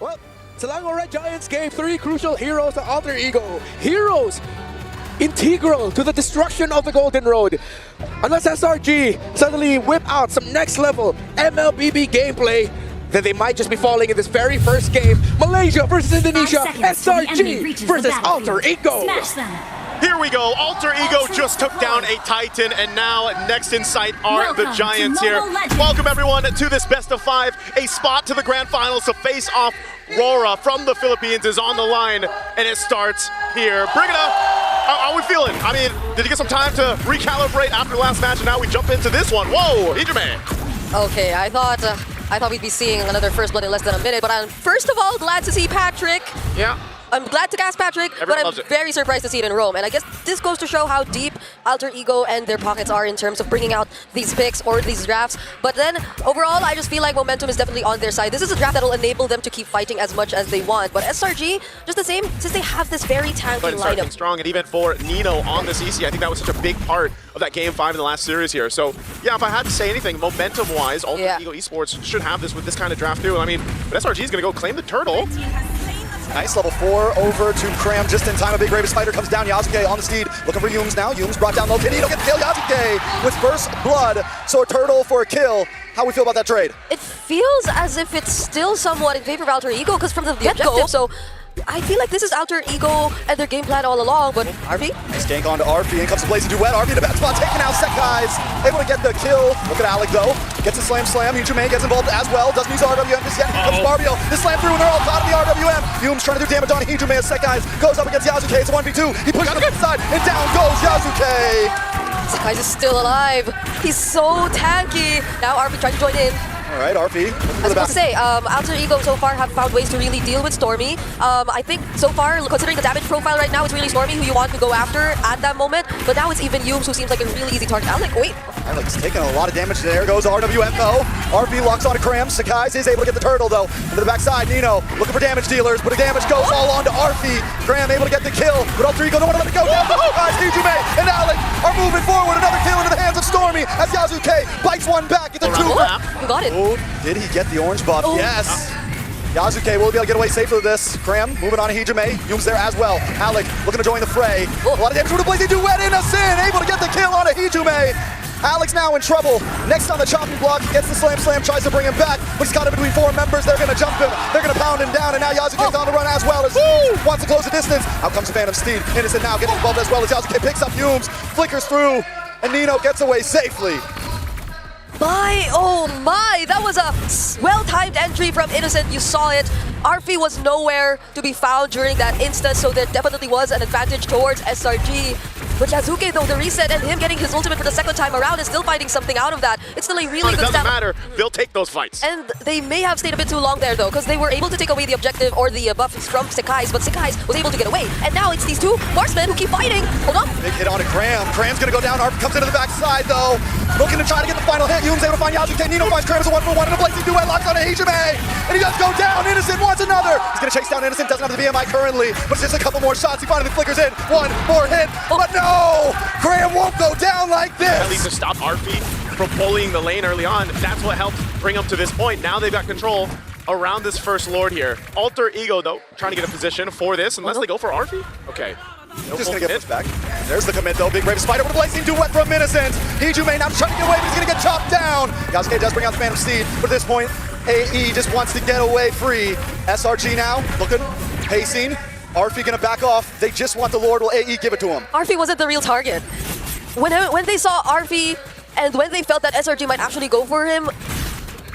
Well, Selangor Red Giants gave 3 crucial heroes to Alter Ego. Heroes integral to the destruction of the Golden Road. Unless SRG suddenly whip out some next level MLBB gameplay, then they might just be falling in this very first game. Malaysia versus Indonesia, SRG versus Alter Ego. Here we go, Alter Ego just took down a Titan, and now next in sight are the Giants here. Welcome everyone to this best of 5. A spot to the grand finals to face off Rora from the Philippines is on the line, and it starts here. Brigida, how are we feeling? I mean, did you get some time to recalibrate after the last match, and now we jump into this one? Whoa, Hijime. Okay, I thought we'd be seeing another first blood in less than a minute, but I'm first of all glad to see Patrick. Yeah. I'm glad to cast Patrick, Everyone but I'm very surprised to see it in Rome. And I guess this goes to show how deep Alter Ego and their pockets are in terms of bringing out these picks or these drafts. But then, overall, I just feel like momentum is definitely on their side. This is a draft that will enable them to keep fighting as much as they want. But SRG, just the same, since they have this very tanky lineup. Strong, and even for Nino on this EC, I think that was such a big part of that Game 5 in the last series here. So, yeah, if I had to say anything, momentum-wise, Alter Ego Esports should have this with this kind of draft too. I mean, but SRG is going to go claim the turtle. Nice level 4 over to Cram just in time. A big Raven Spider comes down. Yasuke on the steed, looking for Yums now. Yums brought down low. Nino gets killed. Yasuke with first blood. So a turtle for a kill. How we feel about that trade? It feels as if it's still somewhat in favor of Alter Ego because from the objective, so I feel like this is Alter Ego and their game plan all along, but RP? Nice gank onto RP, and comes the Blazing Duet. RP in a bad spot, taking out Sekai's. Able to get the kill. Look at Alec though. Gets a slam. Hijime gets involved as well. Doesn't use RWM just yet. Here comes Barbio. The slam through, and they're all caught in the RWM. Yums trying to do damage on Hijime as Sekai's goes up against Yasuke. It's a 1v2. He pushes to the side, and down goes Yasuke. Sekai's is still alive. He's so tanky. Now RP trying to join in. All right, RP. I was about to say, Alter Ego so far have found ways to really deal with Stormy. I think so far, considering the damage profile right now, it's really Stormy who you want to go after at that moment. But now it's even Yums who seems like a really easy target. Alec, wait. Alec's taking a lot of damage. There goes RWM though. RP locks onto Cram. Sekai's is able to get the turtle though. Into the backside, Nino looking for damage dealers, but the damage goes all onto RP. Cram able to get the kill, but Alter Ego don't want to let it go down. Hijime and Alec are moving forward. Another kill into the hands of Stormy as Yasuke bites one back. It's a 2. You got it. Oh, did he get the orange buff? Oh. Yes. Yasuke will be able to get away safely with this. Cram moving on to Hijime. Yums there as well. Alec looking to join the fray. A lot of damage with a Blazing Duet. Innocent able to get the kill on a Hijime. Alex now in trouble. Next on the chopping block, gets the slam, tries to bring him back, but he's caught him between 4 members. They're gonna jump him. They're gonna pound him down, and now Yasuke's on the run as well as wants to close the distance. Out comes the Phantom Steed. Innocent now getting involved as well as Yasuke picks up Yums, flickers through, and Nino gets away safely. Oh my, that was a well-timed entry from Innocent. You saw it. RP was nowhere to be found during that instance, so there definitely was an advantage towards SRG. But Yasuke, though, the reset and him getting his ultimate for the second time around is still finding something out of that. It's still a really good stab. It doesn't matter. They'll take those fights. And they may have stayed a bit too long there, though, because they were able to take away the objective or the buffs from Sekai's, but Sekai's was able to get away. And now it's these 2 marksmen who keep fighting. Hold on. Big hit on to Cram. Cram's gonna go down. RP comes into the backside, though. Looking to try to get the final hit. Yums able to find Yasuke. Nino finds Cram as a 1-for-1 and a Blazing Duet locks on to Hijime. And he does go down. Innocent wants another. He's gonna chase down Innocent. Doesn't have the BMI currently, but it's just a couple more shots. He finally flickers in. 1 more hit. But no! Cram won't go down like this! At least to stop RP from bullying the lane early on. That's what helped bring them to this point. Now they've got control around this first Lord here. Alter Ego, though, trying to get a position for this, unless they go for RP. Okay. No just gonna get pushed back. There's the commit though. Big Raven Spider with a Blazing Duet from Innocent. Hijime now trying to get away, but he's gonna get chopped down. Yasuke does bring out the Phantom Steed, but at this point, AE just wants to get away free. SRG now looking, pacing. RP gonna back off. They just want the Lord. Will AE give it to him? RP wasn't the real target. When they saw RP and when they felt that SRG might actually go for him,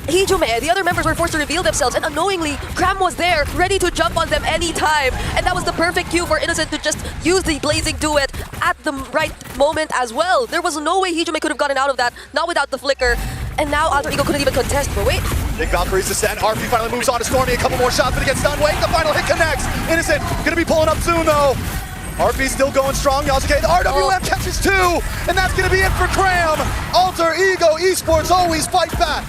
Hijime, the other members were forced to reveal themselves, and unknowingly, Cram was there, ready to jump on them anytime. And that was the perfect cue for Innocent to just use the Blazing Duet at the right moment as well. There was no way Hijime could have gotten out of that, not without the flicker. And now Alter Ego couldn't even contest, but wait. Big Valkyrie's descent. RP finally moves on to Stormy. A couple more shots, but he gets stunned. Wait, the final hit connects. Innocent gonna be pulling up soon though. RP still going strong. Yasuke, the RWM catches 2, and that's gonna be it for Cram. Alter Ego Esports always fight back.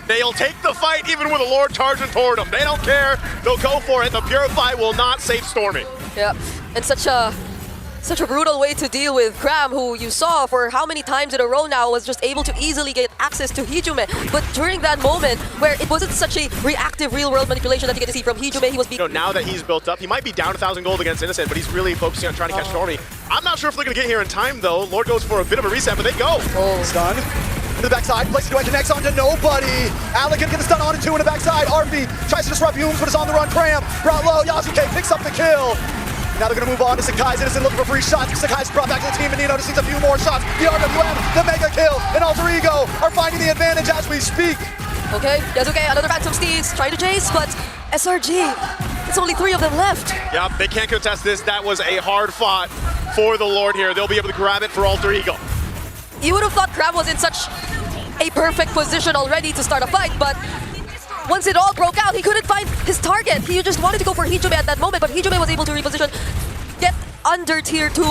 They'll take the fight even with a Lord charging toward them. They don't care. They'll go for it. The Purify will not save Stormy. Yeah, and such a Such a brutal way to deal with Cram, who you saw for how many times in a row now was just able to easily get access to Hijume. But during that moment, where it wasn't such a reactive real-world manipulation that you get to see from Hijume, he was being... Now that he's built up, he might be down 1,000 gold against Innocent, but he's really focusing on trying to catch Stormy. I'm not sure if they're going to get here in time, though. Lord goes for a bit of a reset, but they go. Stun. In the backside, places duet, connects onto nobody. Alec can get the stun on and two in the backside. RV tries to disrupt Humes, but is on the run. Cram brought low. Yasuke picks up the kill. Now they're going to move on to Sakai's. Innocent looking for free shots. Sakai's brought back to the team, and Nino just needs a few more shots. The RWM, the mega kill, and Alter Ego are finding the advantage as we speak. Okay, Yasuke, another Phantom Steeds, trying to chase, but SRG, it's only 3 of them left. Yeah, they can't contest this. That was a hard fought for the Lord here. They'll be able to grab it for Alter Ego. You would have thought Cram was in such a perfect position already to start a fight, but once it all broke out, he couldn't find his target. He just wanted to go for Hijume at that moment, but Hijume was able to reposition, get under tier 2,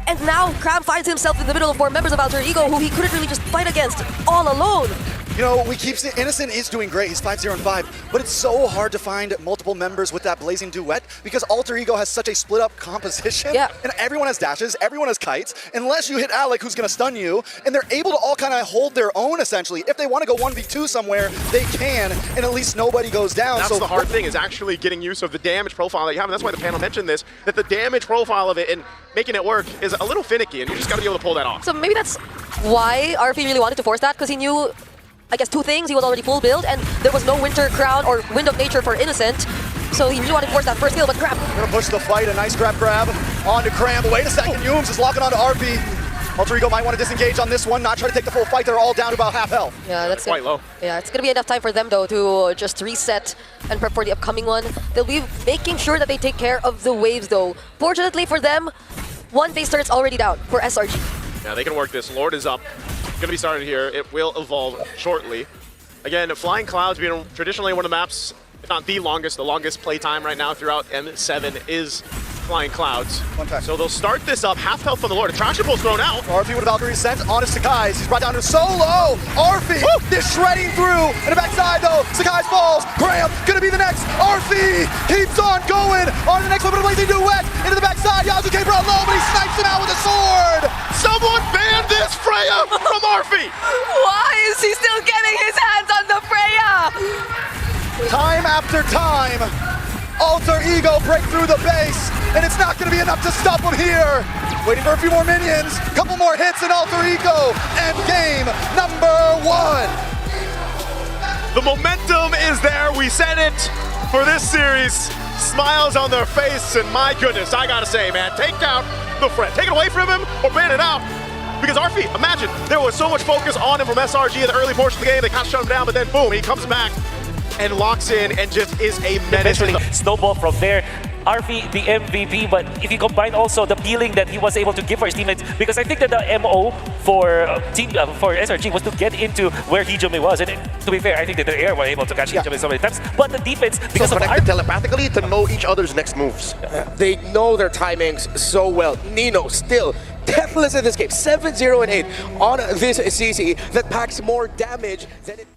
and now Cram finds himself in the middle of 4 members of Alter Ego who he couldn't really just fight against all alone. You know, we keep saying Innocent is doing great. He's 5-0-5, but it's so hard to find multiple members with that blazing duet because Alter Ego has such a split up composition. Yeah. And everyone has dashes, everyone has kites, unless you hit Alec, who's gonna stun you, and they're able to all kind of hold their own essentially. If they want to go 1v2 somewhere, they can, and at least nobody goes down. That's so the hard thing, is actually getting use of the damage profile that you have, and that's why the panel mentioned this, that the damage profile of it and making it work is a little finicky, and you just gotta be able to pull that off. So maybe that's why RP really wanted to force that, because he knew, I guess, 2 things. He was already full build, and there was no Winter Crown or Wind of Nature for Innocent. So he really wanted to force that first kill, but Cram. Gonna push the fight, a nice grab onto Cram, but wait a second, Humes is locking onto RP. Alter Ego might want to disengage on this one, not try to take the full fight. They're all down to about half health. Yeah, that's quite low. Yeah, it's gonna be enough time for them though to just reset and prep for the upcoming one. They'll be making sure that they take care of the waves though. Fortunately for them, one phase turret's already down for SRG. Yeah, they can work this. Lord is up. Gonna be started here. It will evolve shortly. Again, Flying Clouds being traditionally one of the maps, if not the longest play time right now throughout M7 is Flying Clouds. So they'll start this up, half health from the Lord. A trash impulse thrown out. RP with a Valkyrie sent on to Sakai's. He's brought down to solo. RP is shredding through. And the backside though, Sakai's falls. Graham gonna be the next. RP keeps on going. On the next one, but a blazing duet. Into the backside. Yasuke brought low, but he snipes him out with a sword. Someone ban this Freya from Arfi! Why is he still getting his hands on the Freya? Time after time, Alter Ego break through the base, and it's not going to be enough to stop him here. Waiting for a few more minions, couple more hits, and Alter Ego end game number 1. The momentum is there. We said it for this series. Smiles on their face, and my goodness, I gotta say, man, take down the Fred. Take it away from him or ban it out. Because Arfi, imagine, there was so much focus on him from SRG in the early portion of the game. They kind of shut him down, but then boom, he comes back and locks in and just is a menace. Snowball from there. Arfi, the MVP, but if you combine also the peeling that he was able to give for his teammates, because I think that the MO for for SRG was to get into where Hijume was, and to be fair, I think that the air were able to catch Hijume so many times, but the defense, because so of connected telepathically to know each other's next moves. They know their timings so well. Nino still deathless in this game, 7-0-8 on this CC that packs more damage than it